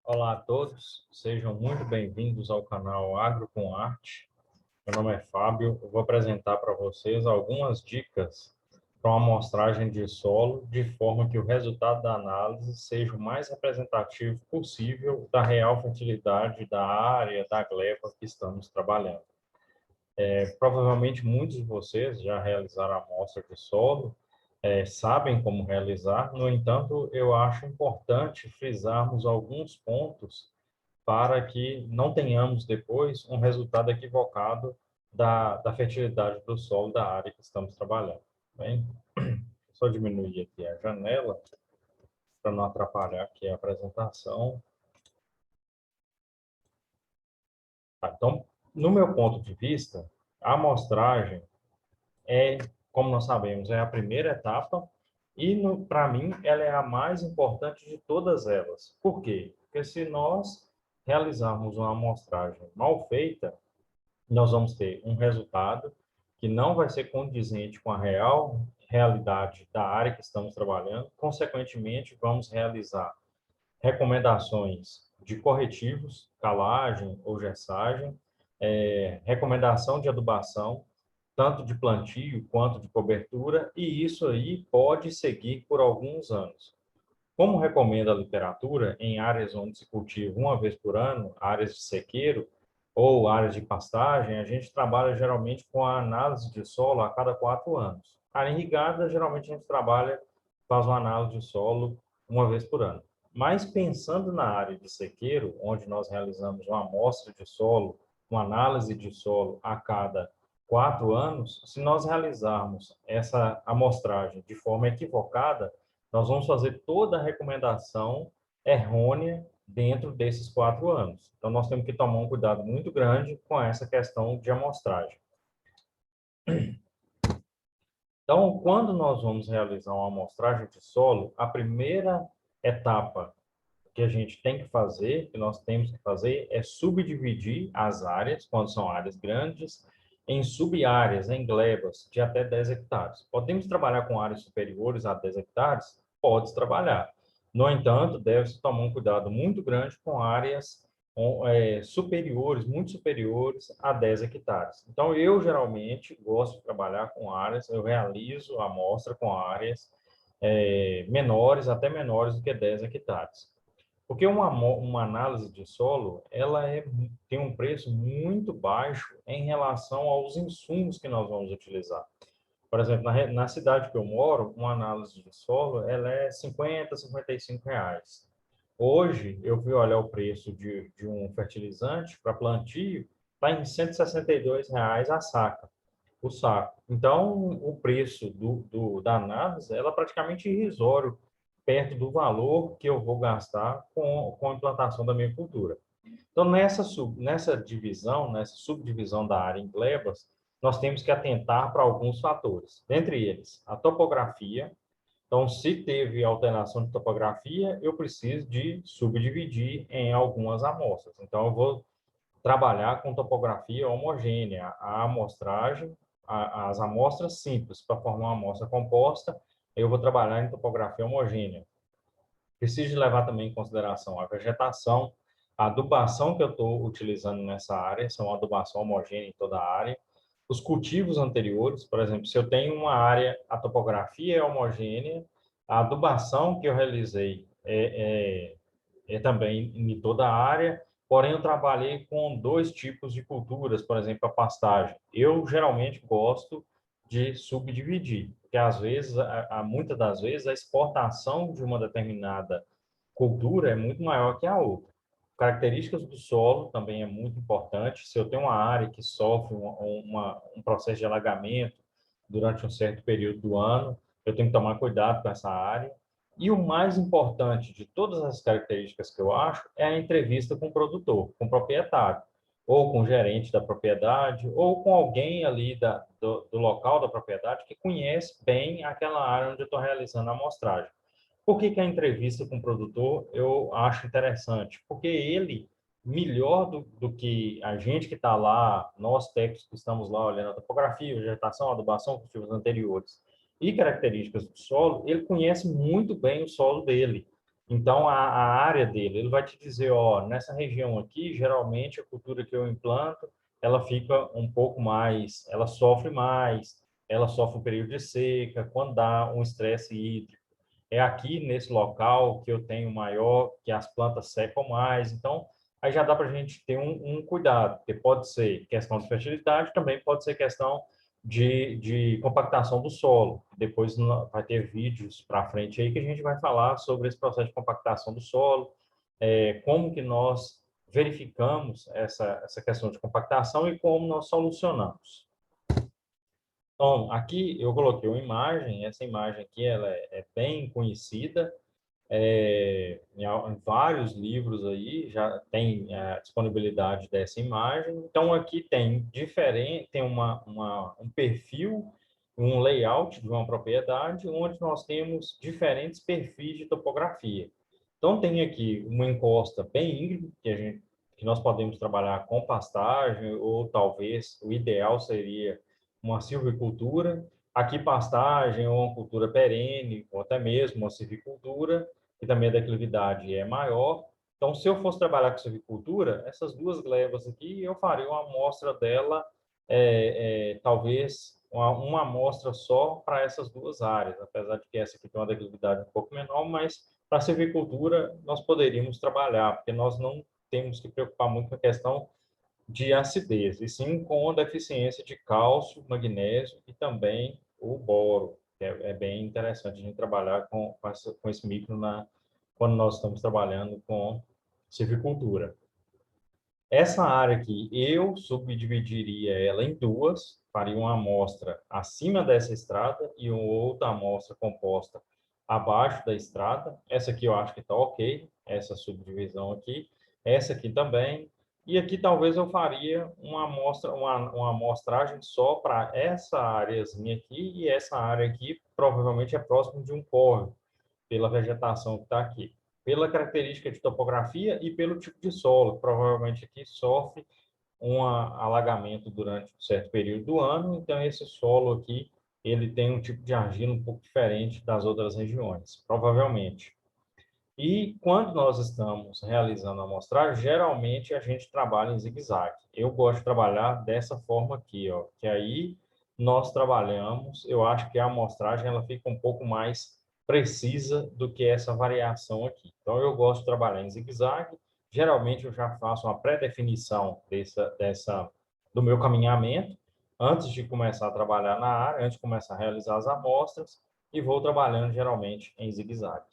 Olá a todos, sejam muito bem-vindos ao canal Agro com Arte. Meu nome é Fábio, eu vou apresentar para vocês algumas dicas para uma amostragem de solo, de forma que o resultado da análise seja o mais representativo possível da real fertilidade da área, da gleba que estamos trabalhando. Provavelmente muitos de vocês já realizaram a amostra de solo, sabem como realizar, no entanto, eu acho importante frisarmos alguns pontos para que não tenhamos depois um resultado equivocado da fertilidade do solo da área que estamos trabalhando. Bem, só diminuir aqui a janela para não atrapalhar aqui a apresentação. Tá, então, no meu ponto de vista, a amostragem é, como nós sabemos, é a primeira etapa e, para mim, ela é a mais importante de todas elas. Por quê? Porque se nós realizarmos uma amostragem mal feita, nós vamos ter um resultado que não vai ser condizente com a real realidade da área que estamos trabalhando. Consequentemente, vamos realizar recomendações de corretivos, calagem ou gessagem, recomendação de adubação, tanto de plantio quanto de cobertura, e isso aí pode seguir por alguns anos. Como recomenda a literatura, em áreas onde se cultiva uma vez por ano, áreas de sequeiro ou áreas de pastagem, a gente trabalha geralmente com a análise de solo a cada 4 anos. Área irrigada, geralmente a gente faz uma análise de solo uma vez por ano. Mas pensando na área de sequeiro, onde nós realizamos uma amostra de solo, uma análise de solo a cada 4 anos, se nós realizarmos essa amostragem de forma equivocada, nós vamos fazer toda a recomendação errônea dentro desses 4 anos. Então, nós temos que tomar um cuidado muito grande com essa questão de amostragem. Então, quando nós vamos realizar uma amostragem de solo, a primeira etapa que a gente tem que fazer, que nós temos que fazer, é subdividir as áreas, quando são áreas grandes, em sub-áreas, em glebas de até 10 hectares. Podemos trabalhar com áreas superiores a 10 hectares? Pode trabalhar. No entanto, deve-se tomar um cuidado muito grande com áreas superiores, muito superiores a 10 hectares. Então, eu geralmente gosto de trabalhar com áreas, eu realizo a amostra com áreas menores, até menores do que 10 hectares. Porque uma análise de solo, tem um preço muito baixo em relação aos insumos que nós vamos utilizar. Por exemplo, na cidade que eu moro, uma análise de solo, ela é 50, R$ 55. Hoje, eu fui olhar o preço de um fertilizante para plantio, está em R$ 162 a saca, o saco. Então, o preço da análise, ela é praticamente irrisório, perto do valor que eu vou gastar com a implantação da minha cultura. Então, nessa divisão, nessa subdivisão da área em glebas, nós temos que atentar para alguns fatores. Dentre eles, a topografia. Então, se teve alteração de topografia, eu preciso de subdividir em algumas amostras. Então, eu vou trabalhar com topografia homogênea, a amostragem, as amostras simples, para formar uma amostra composta, eu vou trabalhar em topografia homogênea. Preciso levar também em consideração a vegetação, a adubação que eu estou utilizando nessa área, são uma adubação homogênea em toda a área. Os cultivos anteriores, por exemplo, se eu tenho uma área, a topografia é homogênea, a adubação que eu realizei é também em toda a área, porém eu trabalhei com dois tipos de culturas, por exemplo, a pastagem. Eu geralmente gosto de subdividir, porque às vezes, muitas das vezes, a exportação de uma determinada cultura é muito maior que a outra. Características do solo também é muito importante. Se eu tenho uma área que sofre um processo de alagamento durante um certo período do ano, eu tenho que tomar cuidado com essa área. E o mais importante de todas as características que eu acho é a entrevista com o produtor, com o proprietário, ou com o gerente da propriedade, ou com alguém ali do local da propriedade que conhece bem aquela área onde eu estou realizando a amostragem. Por que a entrevista com o produtor eu acho interessante? Porque ele, melhor do que a gente que está lá, nós técnicos que estamos lá olhando a topografia, vegetação, adubação, cultivos anteriores e características do solo, ele conhece muito bem o solo dele. Então, a área dele, ele vai te dizer, ó, nessa região aqui, geralmente a cultura que eu implanto, ela fica um pouco mais, ela sofre mais, ela sofre um período de seca, quando dá um estresse hídrico. É aqui nesse local que eu tenho maior, que as plantas secam mais. Então, aí já dá para a gente ter um cuidado, porque pode ser questão de fertilidade, também pode ser questão de compactação do solo. Depois vai ter vídeos para frente aí que a gente vai falar sobre esse processo de compactação do solo, como que nós verificamos essa questão de compactação e como nós solucionamos. Então, aqui eu coloquei uma imagem, essa imagem aqui ela é bem conhecida, em vários livros aí já tem a disponibilidade dessa imagem. Então, aqui tem diferente, tem um perfil, um layout de uma propriedade, onde nós temos diferentes perfis de topografia. Então, tem aqui uma encosta bem íngreme, que nós podemos trabalhar com pastagem, ou talvez o ideal seria uma silvicultura. Aqui, pastagem ou uma cultura perene, ou até mesmo uma silvicultura, que também a declividade é maior. Então, se eu fosse trabalhar com silvicultura, essas duas glebas aqui, eu faria uma amostra dela, talvez uma amostra só para essas duas áreas, apesar de que essa aqui tem uma declividade um pouco menor, mas para a silvicultura nós poderíamos trabalhar, porque nós não temos que preocupar muito com a questão de acidez, e sim com a deficiência de cálcio, magnésio e também o boro, que é bem interessante a gente trabalhar com esse micro quando nós estamos trabalhando com silvicultura. Essa área aqui, eu subdividiria ela em duas, faria uma amostra acima dessa estrada e uma outra amostra composta abaixo da estrada. Essa aqui eu acho que está ok, essa subdivisão aqui. Essa aqui também. E aqui talvez eu faria uma amostra, uma amostragem só para essa áreazinha aqui, e essa área aqui provavelmente é próximo de um córrego, pela vegetação que está aqui, pela característica de topografia e pelo tipo de solo. Provavelmente aqui sofre um alagamento durante um certo período do ano, então esse solo aqui ele tem um tipo de argila um pouco diferente das outras regiões, provavelmente. E quando nós estamos realizando a amostragem, geralmente a gente trabalha em zigue-zague. Eu gosto de trabalhar dessa forma aqui, ó, que aí nós trabalhamos, eu acho que a amostragem ela fica um pouco mais precisa do que essa variação aqui. Então eu gosto de trabalhar em zigue-zague. Geralmente eu já faço uma pré-definição do meu caminhamento antes de começar a trabalhar na área, antes de começar a realizar as amostras, e vou trabalhando geralmente em zigue-zague.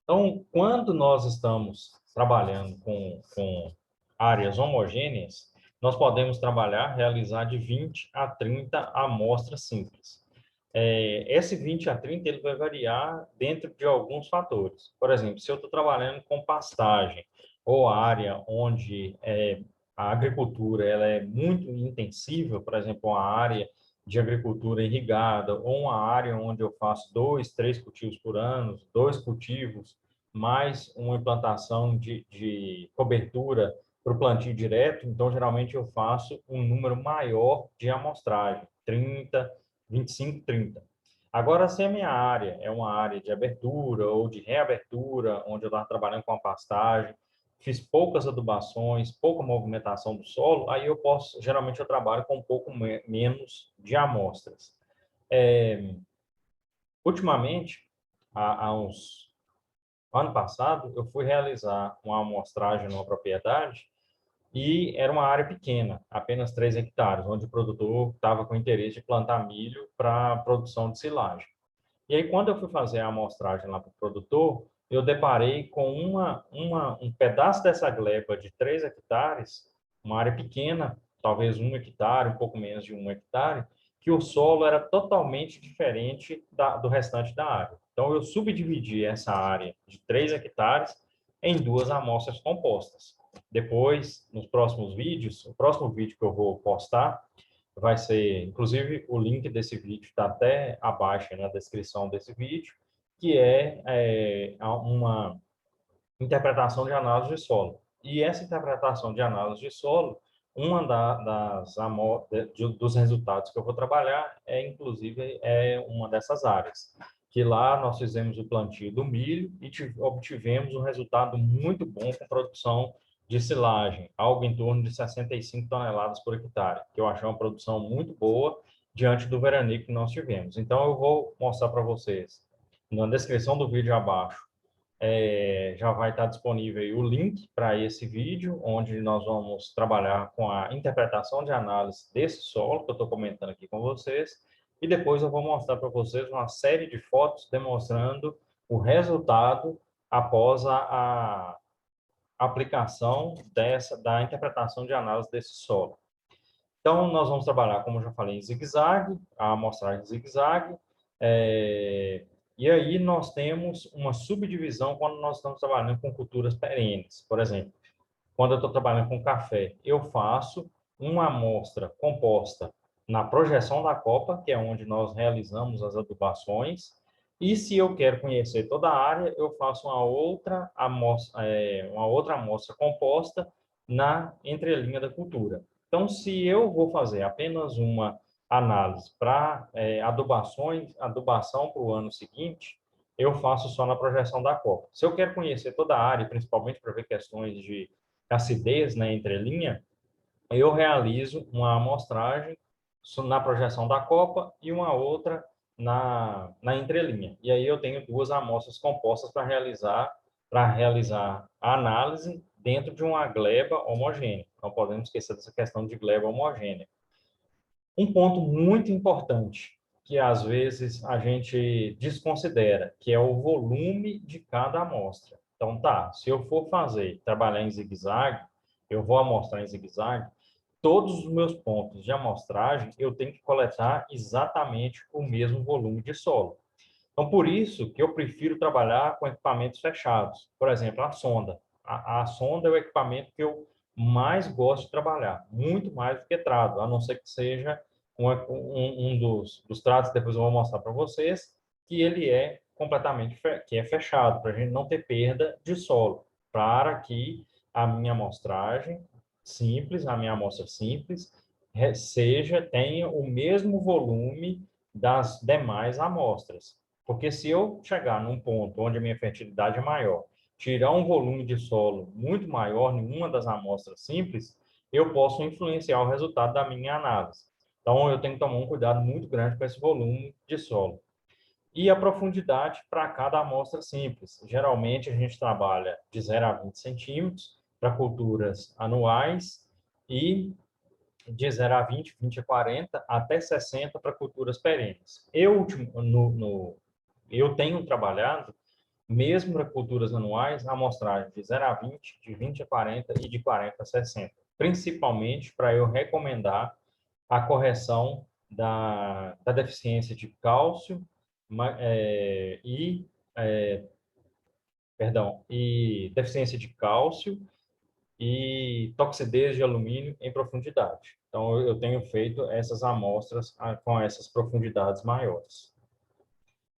Então, quando nós estamos trabalhando com áreas homogêneas, nós podemos trabalhar, realizar de 20 a 30 amostras simples. Esse 20 a 30 ele vai variar dentro de alguns fatores. Por exemplo, se eu estou trabalhando com pastagem ou área onde a agricultura ela é muito intensiva, por exemplo, uma área de agricultura irrigada ou uma área onde eu faço 2, 3 cultivos por ano, 2 cultivos, mais uma implantação de cobertura para o plantio direto, então geralmente eu faço um número maior de amostragem, 30, 25, 30. Agora, se a minha área é uma área de abertura ou de reabertura, onde eu estava trabalhando com a pastagem, fiz poucas adubações, pouca movimentação do solo, aí eu posso, geralmente eu trabalho com um pouco menos de amostras. Ultimamente, há uns ano passado, eu fui realizar uma amostragem numa propriedade e era uma área pequena, apenas 3 hectares, onde o produtor estava com interesse de plantar milho para produção de silagem. E aí, quando eu fui fazer a amostragem lá para o produtor, eu deparei com um pedaço dessa gleba de 3 hectares, uma área pequena, talvez 1 hectare, um pouco menos de 1 hectare, que o solo era totalmente diferente do restante da área. Então, eu subdividi essa área de 3 hectares em duas amostras compostas. Depois, nos próximos vídeos, o próximo vídeo que eu vou postar vai ser, inclusive, o link desse vídeo está até abaixo na descrição desse vídeo, que é uma interpretação de análise de solo. E essa interpretação de análise de solo, uma dos resultados que eu vou trabalhar inclusive, uma dessas áreas. que lá nós fizemos o plantio do milho e obtivemos um resultado muito bom com produção de silagem, algo em torno de 65 toneladas por hectare, que eu achei uma produção muito boa diante do veranico que nós tivemos. Então, eu vou mostrar para vocês, na descrição do vídeo abaixo, já vai estar disponível aí o link para esse vídeo, onde nós vamos trabalhar com a interpretação de análise desse solo que eu estou comentando aqui com vocês, e depois eu vou mostrar para vocês uma série de fotos demonstrando o resultado após a aplicação da interpretação de análise desse solo. Então, nós vamos trabalhar, como eu já falei, em zigue-zague, a amostragem zigue-zague, e aí nós temos uma subdivisão quando nós estamos trabalhando com culturas perenes. Por exemplo, quando eu estou trabalhando com café, eu faço uma amostra composta na projeção da copa, que é onde nós realizamos as adubações, e se eu quero conhecer toda a área, eu faço uma outra amostra composta na entrelinha da cultura. Então, se eu vou fazer apenas uma análise para adubação para o ano seguinte, eu faço só na projeção da copa. Se eu quero conhecer toda a área, principalmente para ver questões de acidez na entrelinha, eu realizo uma amostragem na projeção da copa e uma outra na entrelinha. E aí eu tenho duas amostras compostas para realizar a análise dentro de uma gleba homogênea. Não podemos esquecer dessa questão de gleba homogênea. Um ponto muito importante que às vezes a gente desconsidera, que é o volume de cada amostra. Então, tá, se eu for trabalhar em zigue-zague, eu vou amostrar em zigue-zague, todos os meus pontos de amostragem eu tenho que coletar exatamente o mesmo volume de solo. Então, por isso que eu prefiro trabalhar com equipamentos fechados. Por exemplo, a sonda. A sonda é o equipamento que eu mais gosto de trabalhar, muito mais do que trado, a não ser que seja um dos trados, depois eu vou mostrar para vocês, que ele é completamente que é fechado, para a gente não ter perda de solo, para que a minha amostragem simples, a minha amostra simples, tenha o mesmo volume das demais amostras. Porque se eu chegar num ponto onde a minha fertilidade é maior, tirar um volume de solo muito maior em uma das amostras simples, eu posso influenciar o resultado da minha análise. Então, eu tenho que tomar um cuidado muito grande com esse volume de solo. E a profundidade para cada amostra simples. Geralmente, a gente trabalha de 0 a 20 centímetros para culturas anuais e de 0 a 20, 20 a 40, até 60 para culturas perenes. Eu tenho trabalhado, mesmo para culturas anuais, a amostragem de 0 a 20, de 20 a 40 e de 40 a 60, principalmente para eu recomendar a correção da deficiência de cálcio é, e deficiência de cálcio e toxidez de alumínio em profundidade. Então, eu tenho feito essas amostras com essas profundidades maiores.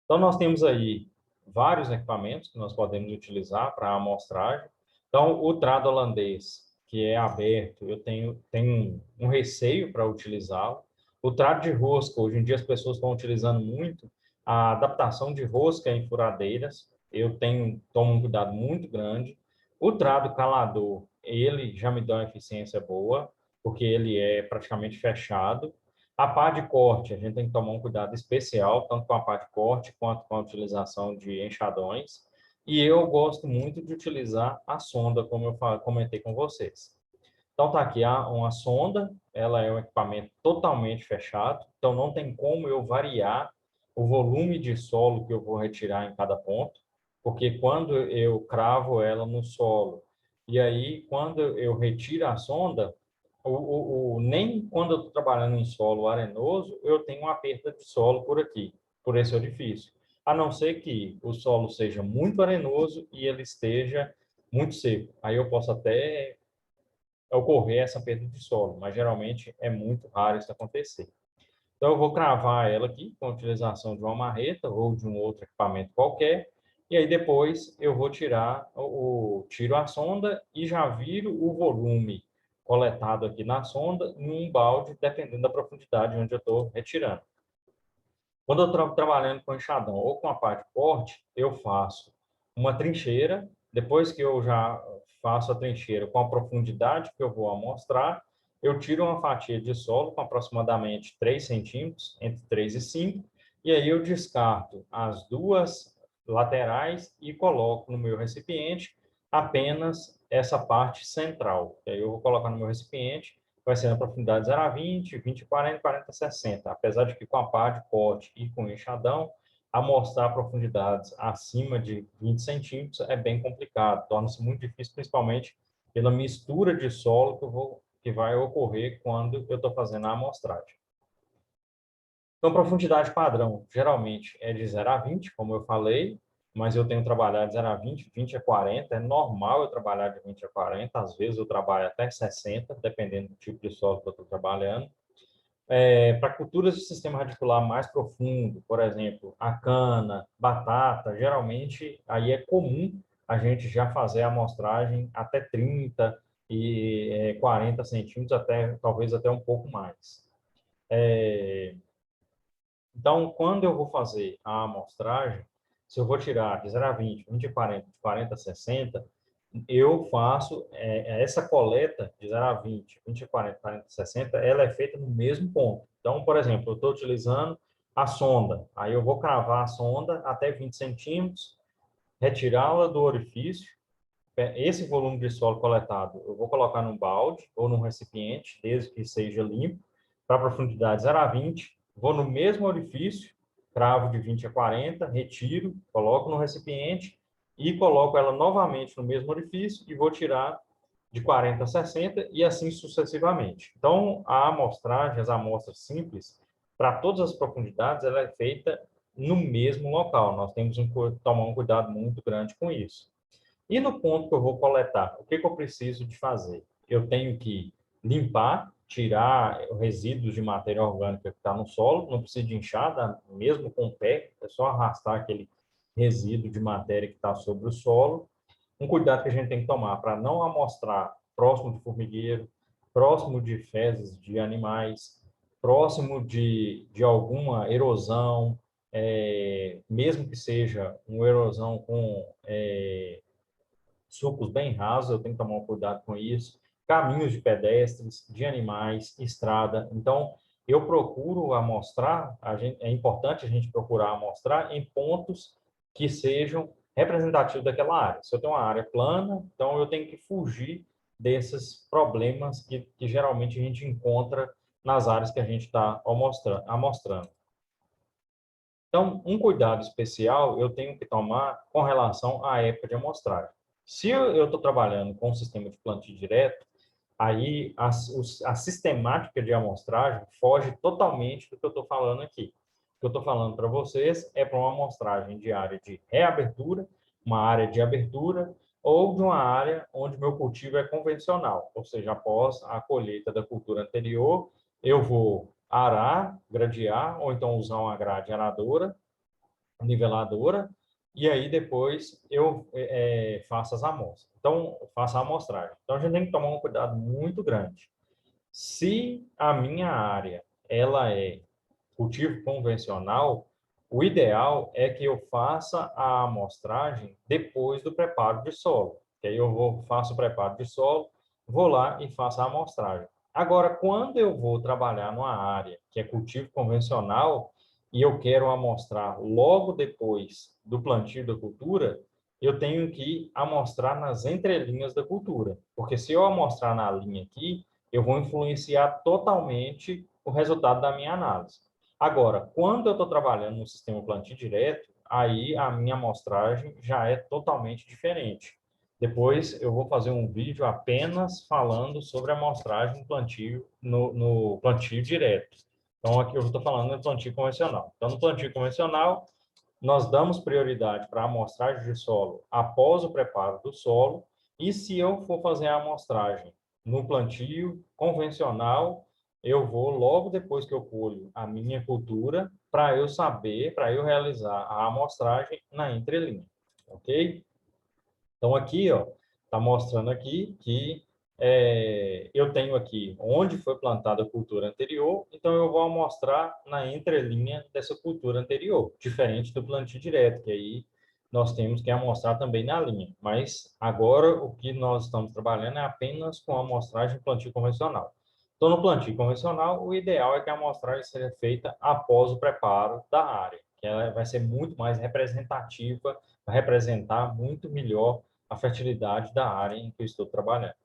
Então, nós temos aí vários equipamentos que nós podemos utilizar para a amostragem. Então, o trado holandês, que é aberto, eu tenho um receio para utilizá-lo. O trado de rosca, hoje em dia as pessoas estão utilizando muito a adaptação de rosca em furadeiras. Tomo um cuidado muito grande. O trado calador, ele já me dá uma eficiência boa, porque ele é praticamente fechado. A pá de corte, a gente tem que tomar um cuidado especial, tanto com a pá de corte quanto com a utilização de enxadões. E eu gosto muito de utilizar a sonda, como eu comentei com vocês. Então, tá aqui uma sonda, ela é um equipamento totalmente fechado, então não tem como eu variar o volume de solo que eu vou retirar em cada ponto, porque quando eu cravo ela no solo, e aí quando eu retiro a sonda, nem quando eu estou trabalhando em solo arenoso, eu tenho uma perda de solo por aqui, por esse orifício. A não ser que o solo seja muito arenoso e ele esteja muito seco. Aí eu posso até ocorrer essa perda de solo, mas geralmente é muito raro isso acontecer. Então, eu vou cravar ela aqui com a utilização de uma marreta ou de um outro equipamento qualquer, e aí depois eu vou tiro a sonda e já viro o volume coletado aqui na sonda em um balde, dependendo da profundidade onde eu estou retirando. Quando eu estou trabalhando com enxadão ou com a pá de corte, eu faço uma trincheira. Depois que eu já faço a trincheira com a profundidade que eu vou amostrar, eu tiro uma fatia de solo com aproximadamente 3 centímetros, entre 3 e 5, e aí eu descarto as duas laterais e coloco no meu recipiente apenas essa parte central. E aí eu vou colocar no meu recipiente, vai ser na profundidade 0 a 20, 20 a 40, 40 a 60. Apesar de que com a pá de corte e com o enxadão, amostrar profundidades acima de 20 centímetros é bem complicado, torna-se muito difícil, principalmente pela mistura de solo que vai ocorrer quando eu estou fazendo a amostragem. Então, profundidade padrão, geralmente, é de 0 a 20, como eu falei, mas eu tenho trabalhado de 0 a 20, 20 a 40. É normal eu trabalhar de 20 a 40, às vezes eu trabalho até 60, dependendo do tipo de solo que eu estou trabalhando. Para culturas de sistema radicular mais profundo, por exemplo, a cana, batata, geralmente aí é comum a gente já fazer a amostragem até 30 e 40 centímetros, até, talvez até um pouco mais. Então, quando eu vou fazer a amostragem, se eu vou tirar de 0 a 20, 20 a 40, de 40 a 60, eu faço essa coleta de 0 a 20, 20 a 40, 40 a 60, ela é feita no mesmo ponto. Então, por exemplo, eu estou utilizando a sonda, aí eu vou cravar a sonda até 20 centímetros, retirá-la do orifício, esse volume de solo coletado eu vou colocar num balde ou num recipiente, desde que seja limpo, para profundidade 0 a 20, vou no mesmo orifício, cravo de 20 a 40, retiro, coloco no recipiente e coloco ela novamente no mesmo orifício e vou tirar de 40 a 60 e assim sucessivamente. Então, a amostragem, as amostras simples, para todas as profundidades, ela é feita no mesmo local. Nós temos que tomar um cuidado muito grande com isso. E no ponto que eu vou coletar, o que eu preciso de fazer? Eu tenho que limpar, tirar resíduos de matéria orgânica que está no solo, não precisa de enxada, mesmo com o pé, é só arrastar aquele resíduo de matéria que está sobre o solo. Um cuidado que a gente tem que tomar para não amostrar próximo de formigueiro, próximo de fezes de animais, próximo de alguma erosão, mesmo que seja uma erosão com sulcos bem rasos, eu tenho que tomar um cuidado com isso, caminhos de pedestres, de animais, estrada. Então, eu procuro amostrar, é importante a gente procurar amostrar em pontos que sejam representativos daquela área. Se eu tenho uma área plana, então eu tenho que fugir desses problemas que geralmente a gente encontra nas áreas que a gente está amostrando. Então, um cuidado especial eu tenho que tomar com relação à época de amostragem. Se eu estou trabalhando com um sistema de plantio direto, aí a sistemática de amostragem foge totalmente do que eu estou falando aqui. O que eu estou falando para vocês é para uma amostragem de área de reabertura, uma área de abertura ou de uma área onde meu cultivo é convencional, ou seja, após a colheita da cultura anterior, eu vou arar, gradear, ou então usar uma grade aradora, niveladora, e aí depois eu faço as amostras. Então, faço a amostragem. Então, a gente tem que tomar um cuidado muito grande. Se a minha área ela é cultivo convencional, o ideal é que eu faça a amostragem depois do preparo de solo. Que aí faço o preparo de solo, vou lá e faço a amostragem. Agora, quando eu vou trabalhar numa área que é cultivo convencional e eu quero amostrar logo depois do plantio da cultura, eu tenho que amostrar nas entrelinhas da cultura. Porque se eu amostrar na linha aqui, eu vou influenciar totalmente o resultado da minha análise. Agora, quando eu estou trabalhando no sistema plantio direto, aí a minha amostragem já é totalmente diferente. Depois eu vou fazer um vídeo apenas falando sobre a amostragem plantio no plantio direto. Então, aqui eu estou falando do plantio convencional. Então, no plantio convencional, nós damos prioridade para a amostragem de solo após o preparo do solo, e se eu for fazer a amostragem no plantio convencional, eu vou logo depois que eu colho a minha cultura, para eu saber, para eu realizar a amostragem na entrelinha, ok? Então aqui, ó, está mostrando aqui que eu tenho aqui onde foi plantada a cultura anterior, então eu vou amostrar na entrelinha dessa cultura anterior, diferente do plantio direto, que aí nós temos que amostrar também na linha. Mas agora o que nós estamos trabalhando é apenas com a amostragem de plantio convencional. Então, no plantio convencional, o ideal é que a amostragem seja feita após o preparo da área, que ela vai ser muito mais representativa, vai representar muito melhor a fertilidade da área em que eu estou trabalhando.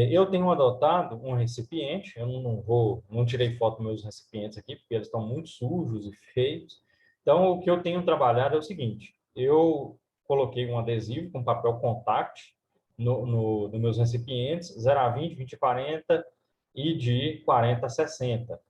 Eu tenho adotado um recipiente, eu não tirei foto dos meus recipientes aqui, porque eles estão muito sujos e feios. Então, o que eu tenho trabalhado é o seguinte, eu coloquei um adesivo com papel contact nos meus recipientes, 0 a 20, 20 a 40 e de 40 a 60.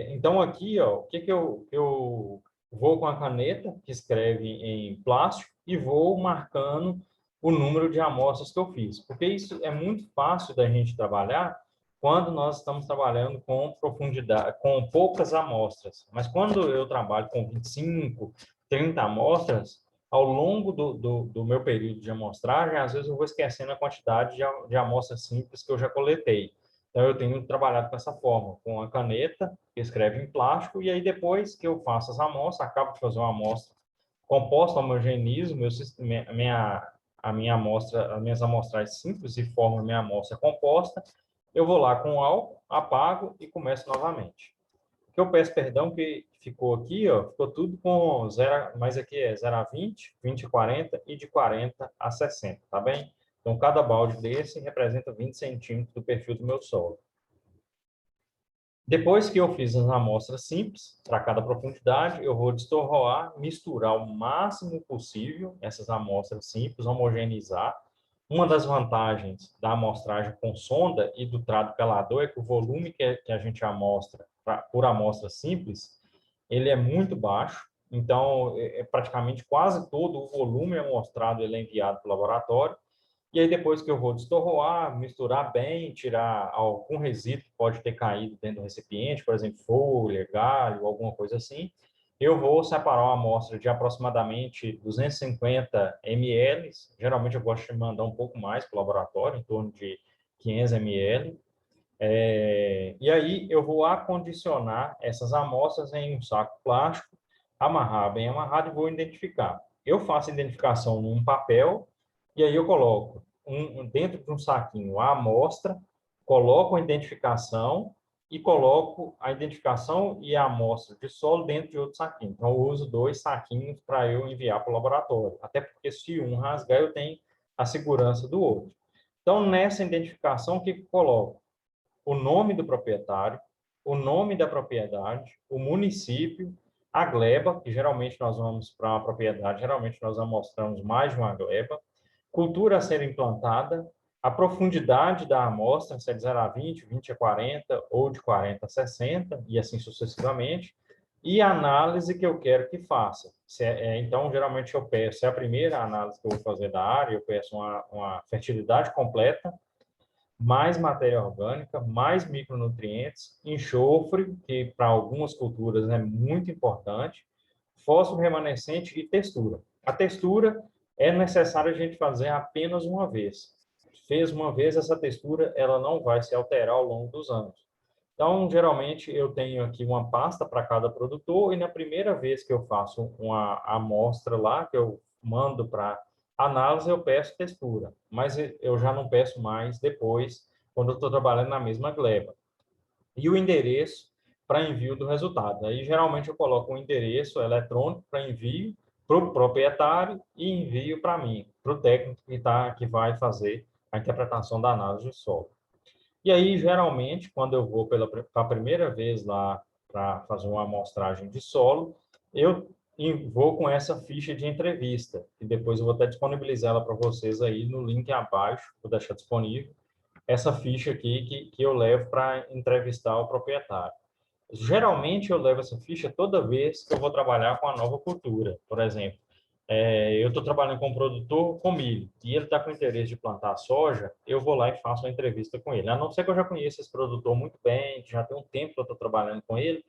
Então, aqui, ó, o que eu vou com a caneta, que escreve em plástico, e vou marcando o número de amostras que eu fiz. Porque isso é muito fácil da gente trabalhar quando nós estamos trabalhando com profundidade, com poucas amostras. Mas quando eu trabalho com 25, 30 amostras, ao longo do meu período de amostragem, às vezes eu vou esquecendo a quantidade de amostras simples que eu já coletei. Então, eu tenho trabalhado com essa forma, com a caneta, que escreve em plástico, e aí depois que eu faço as amostras, acabo de fazer uma amostra composta, homogeneizo a minha amostra, as minhas amostragens simples e formo a minha amostra composta, eu vou lá com o álcool, apago e começo novamente. O que eu peço perdão que ficou aqui, ó, ficou tudo com 0, mas aqui é 0 a 20, 20 a 40 e de 40 a 60, tá bem? Então, cada balde desse representa 20 centímetros do perfil do meu solo. Depois que eu fiz as amostras simples, para cada profundidade, eu vou destorroar, misturar o máximo possível essas amostras simples, homogeneizar. Uma das vantagens da amostragem com sonda e do trado pelador é que o volume que a gente amostra por amostra simples, ele é muito baixo. Então, praticamente quase todo o volume amostrado ele é enviado para o laboratório. E aí, depois que eu vou destorroar, misturar bem, tirar algum resíduo que pode ter caído dentro do recipiente, por exemplo, folha, galho, alguma coisa assim, eu vou separar uma amostra de aproximadamente 250 ml. Geralmente, eu gosto de mandar um pouco mais para o laboratório, em torno de 500 ml. E aí, eu vou acondicionar essas amostras em um saco plástico, amarrar bem amarrado e vou identificar. Eu faço a identificação num papel e aí eu coloco dentro de um saquinho a amostra, coloco a identificação e coloco a identificação e a amostra de solo dentro de outro saquinho. Então, eu uso 2 saquinhos para eu enviar para o laboratório. Até porque se um rasgar, eu tenho a segurança do outro. Então, nessa identificação, o que eu coloco? O nome do proprietário, o nome da propriedade, o município, a gleba, que geralmente nós vamos para uma propriedade, geralmente nós amostramos mais de uma gleba, cultura a ser implantada, a profundidade da amostra, se é de 0 a 20, 20 a 40 ou de 40 a 60, e assim sucessivamente, e a análise que eu quero que faça. Então, geralmente eu peço, é a primeira análise que eu vou fazer da área, eu peço uma fertilidade completa, mais matéria orgânica, mais micronutrientes, enxofre, que para algumas culturas é muito importante, fósforo remanescente e textura. A textura é necessário a gente fazer apenas uma vez. Fez uma vez, essa textura ela não vai se alterar ao longo dos anos. Então, geralmente, eu tenho aqui uma pasta para cada produtor e na primeira vez que eu faço uma amostra lá, que eu mando para análise, eu peço textura, mas eu já não peço mais depois, quando eu estou trabalhando na mesma gleba. E o endereço para envio do resultado. Aí, geralmente, eu coloco um endereço eletrônico para envio para o proprietário e envio para mim, para o técnico que vai fazer a interpretação da análise de solo. E aí, geralmente, quando eu vou pela primeira vez lá para fazer uma amostragem de solo, eu vou com essa ficha de entrevista, e depois eu vou até disponibilizar ela para vocês aí no link abaixo, vou deixar disponível, essa ficha aqui que eu levo para entrevistar o proprietário. Geralmente, eu levo essa ficha toda vez que eu vou trabalhar com a nova cultura. Por exemplo, eu estou trabalhando com um produtor com milho e ele está com interesse de plantar soja, eu vou lá e faço uma entrevista com ele. A não ser que eu já conheça esse produtor muito bem, que já tem um tempo que eu estou trabalhando com ele,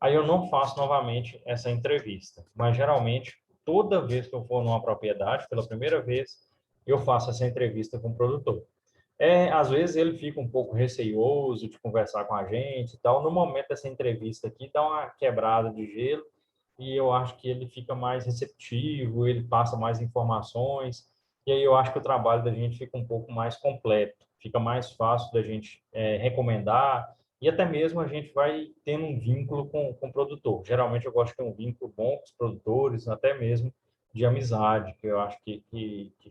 aí eu não faço novamente essa entrevista. Mas, geralmente, toda vez que eu for numa propriedade, pela primeira vez, eu faço essa entrevista com o produtor. Às vezes ele fica um pouco receioso de conversar com a gente e tal. No momento dessa entrevista aqui, dá uma quebrada de gelo e eu acho que ele fica mais receptivo, ele passa mais informações, e aí eu acho que o trabalho da gente fica um pouco mais completo, fica mais fácil da gente recomendar, e até mesmo a gente vai tendo um vínculo com o produtor. Geralmente eu gosto de ter um vínculo bom com os produtores, até mesmo de amizade, que eu acho que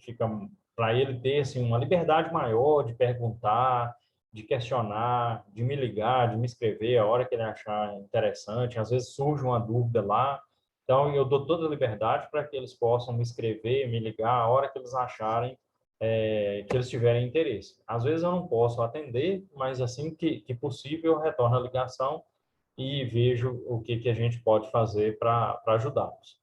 fica para ele ter assim, uma liberdade maior de perguntar, de questionar, de me ligar, de me escrever a hora que ele achar interessante. Às vezes surge uma dúvida lá, então eu dou toda a liberdade para que eles possam me escrever, me ligar a hora que eles acharem que eles tiverem interesse. Às vezes eu não posso atender, mas assim que possível eu retorno a ligação e vejo o que a gente pode fazer para ajudá-los.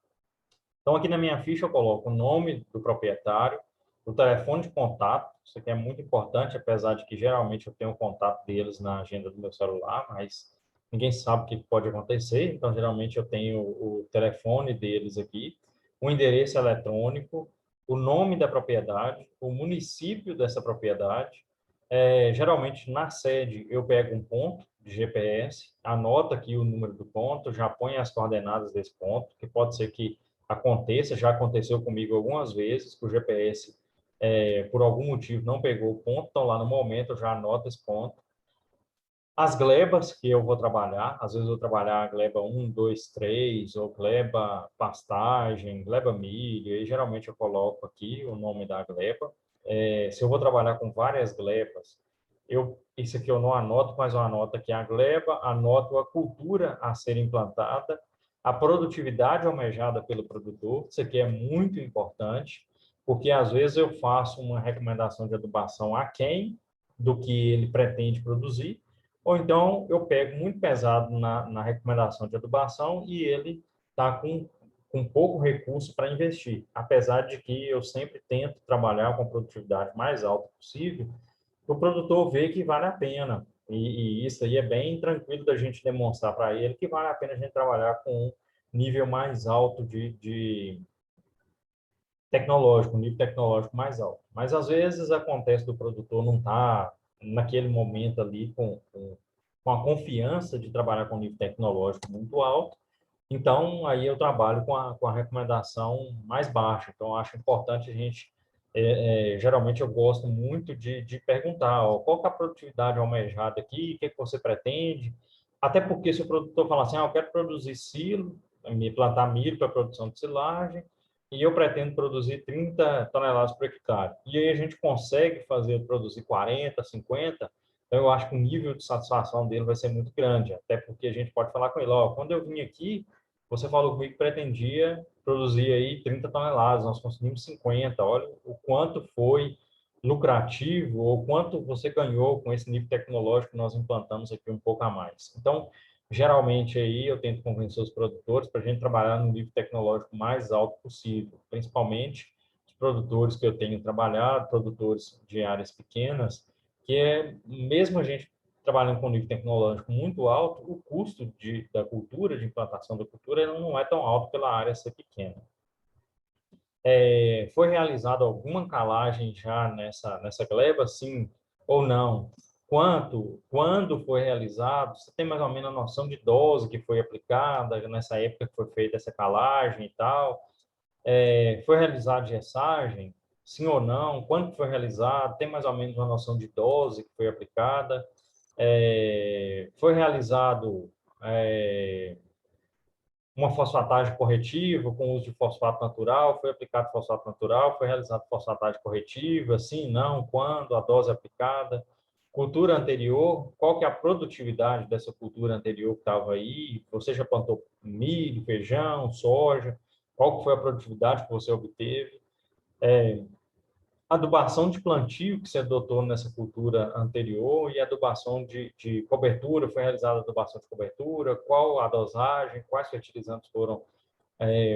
Então, aqui na minha ficha eu coloco o nome do proprietário, o telefone de contato, isso aqui é muito importante, apesar de que geralmente eu tenho o contato deles na agenda do meu celular, mas ninguém sabe o que pode acontecer, então geralmente eu tenho o telefone deles aqui, o endereço eletrônico, o nome da propriedade, o município dessa propriedade. Geralmente na sede eu pego um ponto de GPS, anoto aqui o número do ponto, já ponho as coordenadas desse ponto, que pode ser que aconteça, já aconteceu comigo algumas vezes, que o GPS, por algum motivo, não pegou o ponto, então lá no momento eu já anoto esse ponto. As glebas que eu vou trabalhar, às vezes eu vou trabalhar a gleba 1, 2, 3, ou gleba pastagem, gleba milho, e geralmente eu coloco aqui o nome da gleba. Se eu vou trabalhar com várias glebas, isso aqui eu não anoto, mas eu anoto aqui a gleba, anoto a cultura a ser implantada, a produtividade almejada pelo produtor, isso aqui é muito importante, porque às vezes eu faço uma recomendação de adubação aquém do que ele pretende produzir, ou então eu pego muito pesado na recomendação de adubação e ele está com pouco recurso para investir. Apesar de que eu sempre tento trabalhar com a produtividade mais alta possível, o produtor vê que vale a pena. E isso aí é bem tranquilo da gente demonstrar para ele que vale a pena a gente trabalhar com um nível mais alto de tecnológico, um nível tecnológico mais alto. Mas às vezes acontece do produtor não estar naquele momento ali com a confiança de trabalhar com nível tecnológico muito alto, então aí eu trabalho com a recomendação mais baixa. Então eu acho importante a gente, geralmente eu gosto muito de perguntar, ó, qual que é a produtividade almejada aqui, o que, que você pretende, até porque se o produtor falar assim, eu quero produzir silo, me plantar milho para produção de silagem, e eu pretendo produzir 30 toneladas por hectare. E aí a gente consegue fazer produzir 40, 50, então eu acho que o nível de satisfação dele vai ser muito grande, até porque a gente pode falar com ele, ó, quando eu vim aqui, você falou comigo que pretendia produzir aí 30 toneladas, nós conseguimos 50, olha o quanto foi lucrativo ou quanto você ganhou com esse nível tecnológico que nós implantamos aqui um pouco a mais. Então, geralmente aí eu tento convencer os produtores para a gente trabalhar no nível tecnológico mais alto possível, principalmente os produtores que eu tenho trabalhado, produtores de áreas pequenas, que mesmo a gente trabalhando com nível tecnológico muito alto, o custo da cultura, de implantação da cultura, ele não é tão alto pela área ser pequena. Foi realizada alguma calagem já nessa gleba, sim ou não? Quando foi realizado? Você tem mais ou menos a noção de dose que foi aplicada nessa época que foi feita essa calagem e tal? Foi realizada gessagem? Sim ou não? Quando foi realizado? Tem mais ou menos uma noção de dose que foi aplicada? Foi realizado uma fosfatagem corretiva com uso de fosfato natural, foi aplicado fosfato natural, foi realizado fosfatagem corretiva, sim, não, quando, a dose aplicada, cultura anterior, qual que é a produtividade dessa cultura anterior que estava aí, você já plantou milho, feijão, soja, qual que foi a produtividade que você obteve, adubação de plantio que você adotou nessa cultura anterior e adubação de cobertura, foi realizada adubação de cobertura, qual a dosagem, quais fertilizantes foram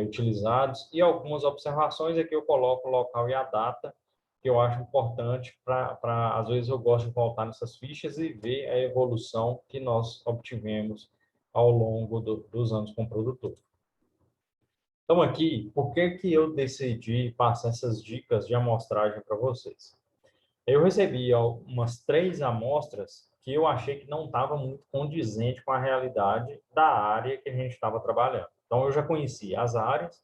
utilizados e algumas observações aqui eu coloco o local e a data, que eu acho importante às vezes eu gosto de voltar nessas fichas e ver a evolução que nós obtivemos ao longo dos anos com o produtor. Então aqui, por que que eu decidi passar essas dicas de amostragem para vocês? Eu recebi umas 3 amostras que eu achei que não estava muito condizente com a realidade da área que a gente estava trabalhando. Então, eu já conheci as áreas,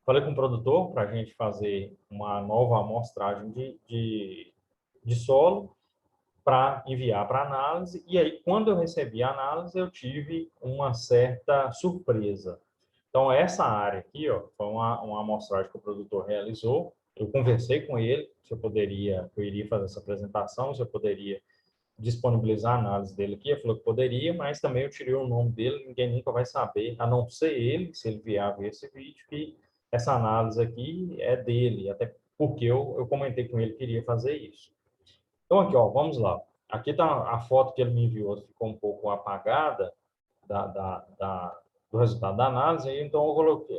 falei com o produtor para a gente fazer uma nova amostragem de solo para enviar para análise. E aí, quando eu recebi a análise, eu tive uma certa surpresa. Então, essa área aqui, ó, foi uma amostragem que o produtor realizou. Eu conversei com ele se eu poderia, eu iria fazer essa apresentação, se eu poderia disponibilizar a análise dele aqui. Ele falou que poderia, mas também eu tirei o nome dele, ninguém nunca vai saber, a não ser ele, se ele vier ver esse vídeo, que essa análise aqui é dele, até porque eu comentei com ele que iria fazer isso. Então, aqui, ó, vamos lá. Aqui está a foto que ele me enviou, ficou um pouco apagada do resultado da análise, então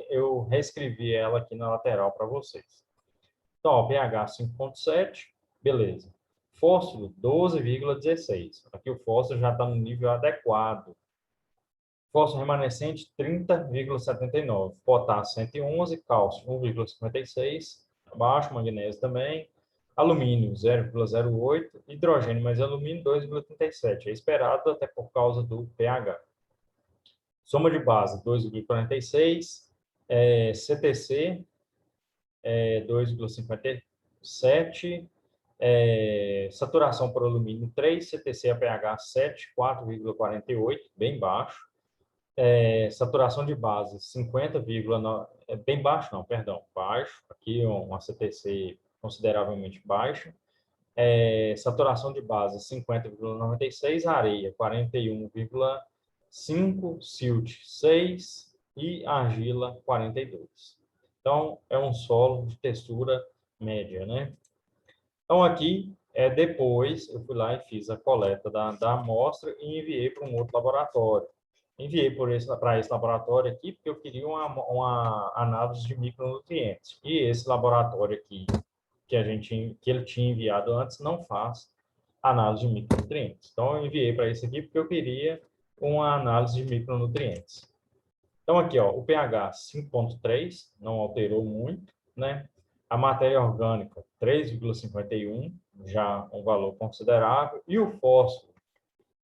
eu reescrevi ela aqui na lateral para vocês. Então, ó, pH 5,7, beleza. Fósforo 12,16. Aqui o fósforo já está no nível adequado. Fósforo remanescente 30,79. Potássio 111, cálcio 1,56, abaixo, magnésio também. Alumínio 0,08, hidrogênio mais alumínio 2,37. É esperado até por causa do pH. Soma de base 2,46, CTC 2,57, saturação por alumínio 3, CTC APH 7, 4,48, bem baixo. Saturação de base 50,9, bem baixo não, perdão, baixo. Aqui uma CTC consideravelmente baixa. Saturação de base 50,96, areia 41,5, silt 6 e argila 42. Então, é um solo de textura média, né? Então, aqui, depois, eu fui lá e fiz a coleta da amostra e enviei para um outro laboratório. Enviei para esse laboratório aqui porque eu queria uma análise de micronutrientes. E esse laboratório aqui, que ele tinha enviado antes, não faz análise de micronutrientes. Então, eu enviei para esse aqui porque eu queria uma análise de micronutrientes. Então, aqui, ó, o pH 5,3, não alterou muito, né? A matéria orgânica 3,51, já um valor considerável, e o fósforo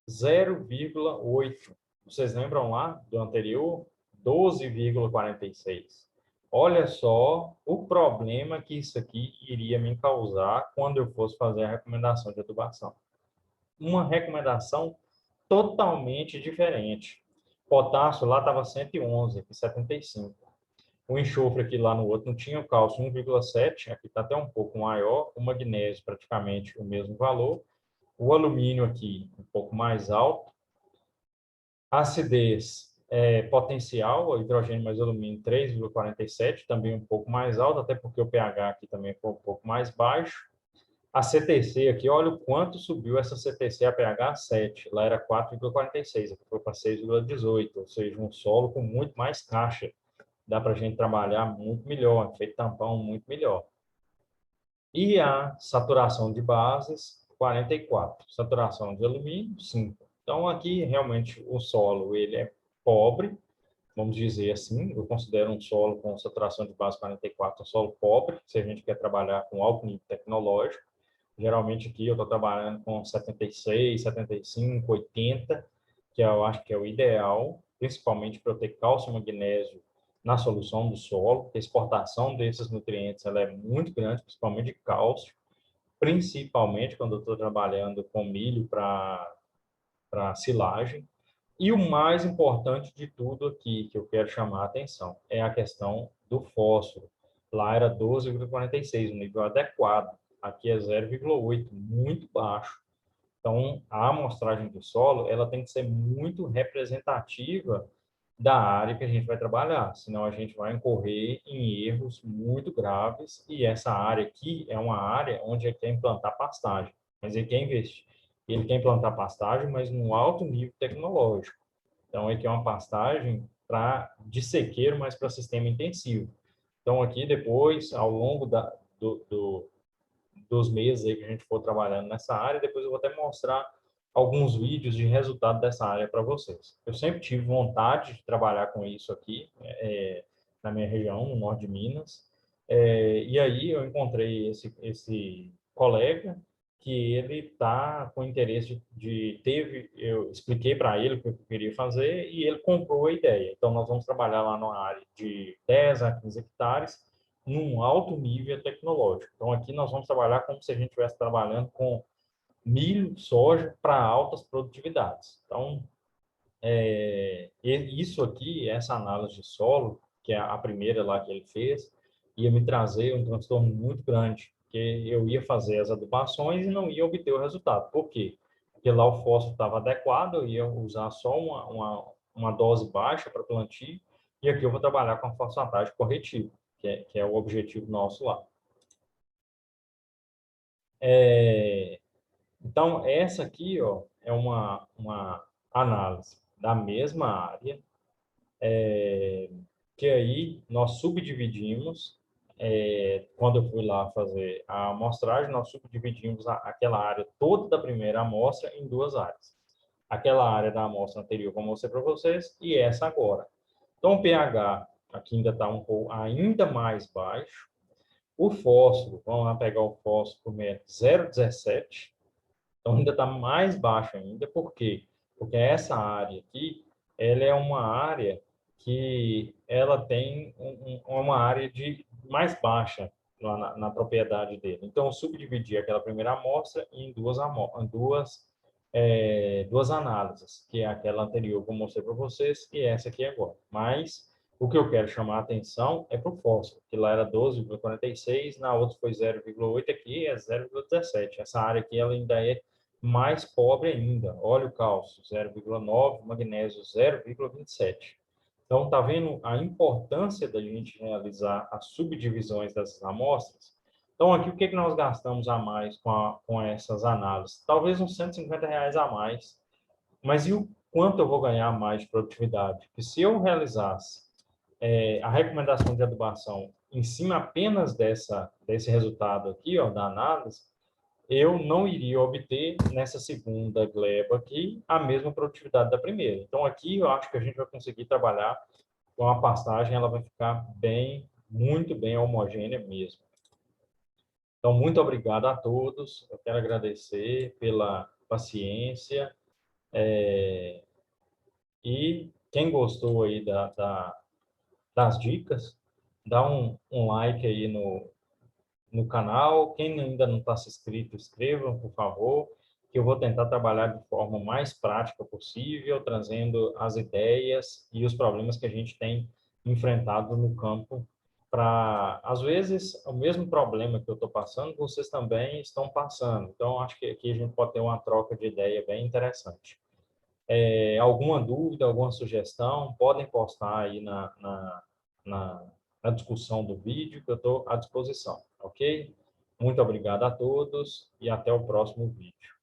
0,8. Vocês lembram lá do anterior? 12,46. Olha só o problema que isso aqui iria me causar quando eu fosse fazer a recomendação de adubação. Uma recomendação totalmente diferente. Potássio lá estava 111, aqui 75. O enxofre aqui lá no outro não tinha, o cálcio 1,7, aqui está até um pouco maior, o magnésio praticamente o mesmo valor, o alumínio aqui um pouco mais alto, a acidez potencial, o hidrogênio mais alumínio 3,47, também um pouco mais alto, até porque o pH aqui também foi um pouco mais baixo. A CTC aqui, olha o quanto subiu essa CTC a pH 7. Lá era 4,46, aqui foi para 6,18, ou seja, um solo com muito mais caixa. Dá para a gente trabalhar muito melhor, efeito tampão muito melhor. E a saturação de bases, 44. Saturação de alumínio, 5. Então, aqui, realmente, o solo ele é pobre, vamos dizer assim. Eu considero um solo com saturação de base 44 um solo pobre, se a gente quer trabalhar com alto nível tecnológico. Geralmente aqui eu estou trabalhando com 76, 75, 80, que eu acho que é o ideal, principalmente para eu ter cálcio e magnésio na solução do solo, porque a exportação desses nutrientes ela é muito grande, principalmente de cálcio, principalmente quando eu estou trabalhando com milho para silagem. E o mais importante de tudo aqui, que eu quero chamar a atenção, é a questão do fósforo. Lá era 12,46, um nível adequado. Aqui é 0,8, muito baixo. Então, a amostragem do solo, ela tem que ser muito representativa da área que a gente vai trabalhar, senão a gente vai incorrer em erros muito graves, e essa área aqui é uma área onde ele quer implantar pastagem, mas ele quer investir, ele quer implantar pastagem, mas num alto nível tecnológico. Então, aqui é uma pastagem de sequeiro, mas para sistema intensivo. Então, aqui depois, ao longo dos meses aí que a gente for trabalhando nessa área, depois eu vou até mostrar alguns vídeos de resultado dessa área para vocês. Eu sempre tive vontade de trabalhar com isso aqui, na minha região, no norte de Minas, e aí eu encontrei esse colega que ele está com interesse eu expliquei para ele o que eu queria fazer e ele comprou a ideia. Então, nós vamos trabalhar lá numa área de 10 a 15 hectares, num alto nível tecnológico. Então, aqui nós vamos trabalhar como se a gente estivesse trabalhando com milho, soja para altas produtividades. Então, isso aqui, essa análise de solo, que é a primeira lá que ele fez, ia me trazer um transtorno muito grande, porque eu ia fazer as adubações e não ia obter o resultado. Por quê? Porque lá o fósforo estava adequado, eu ia usar só uma dose baixa para plantio, e aqui eu vou trabalhar com a fosfatagem corretiva, que é o objetivo nosso lá. Então, essa aqui, ó, é uma análise da mesma área, que aí nós subdividimos, quando eu fui lá fazer a amostragem, nós subdividimos aquela área toda da primeira amostra em duas áreas. Aquela área da amostra anterior, como eu mostrei para vocês, e essa agora. Então, o pH aqui ainda está um pouco ainda mais baixo. O fósforo, vamos lá pegar o fósforo por metro, 0,17. Então, ainda está mais baixo ainda. Por quê? Porque essa área aqui, ela é uma área que ela tem uma área de mais baixa na propriedade dele. Então, eu subdividi aquela primeira amostra em duas análises, que é aquela anterior que eu mostrei para vocês e essa aqui agora. Mas o que eu quero chamar a atenção é para o fósforo, que lá era 12,46, na outra foi 0,8, aqui é 0,17. Essa área aqui ela ainda é mais pobre ainda. Óleo cálcio 0,9, magnésio 0,27. Então, está vendo a importância da gente realizar as subdivisões dessas amostras? Então, aqui, o que nós gastamos a mais com essas análises? Talvez uns R$ 150 a mais. Mas e o quanto eu vou ganhar mais de produtividade? Porque se eu realizasse a recomendação de adubação em cima apenas desse resultado aqui, ó, da análise, eu não iria obter nessa segunda gleba aqui a mesma produtividade da primeira. Então, aqui eu acho que a gente vai conseguir trabalhar com a pastagem, ela vai ficar muito bem homogênea mesmo. Então, muito obrigado a todos. Eu quero agradecer pela paciência. E quem gostou aí das dicas, dá um like aí no canal. Quem ainda não está se inscrito, inscrevam, por favor, que eu vou tentar trabalhar de forma mais prática possível, trazendo as ideias e os problemas que a gente tem enfrentado no campo para, às vezes, o mesmo problema que eu estou passando, vocês também estão passando. Então, acho que aqui a gente pode ter uma troca de ideia bem interessante. Alguma dúvida, alguma sugestão, podem postar aí na, na discussão do vídeo, que eu estou à disposição, ok? Muito obrigado a todos e até o próximo vídeo.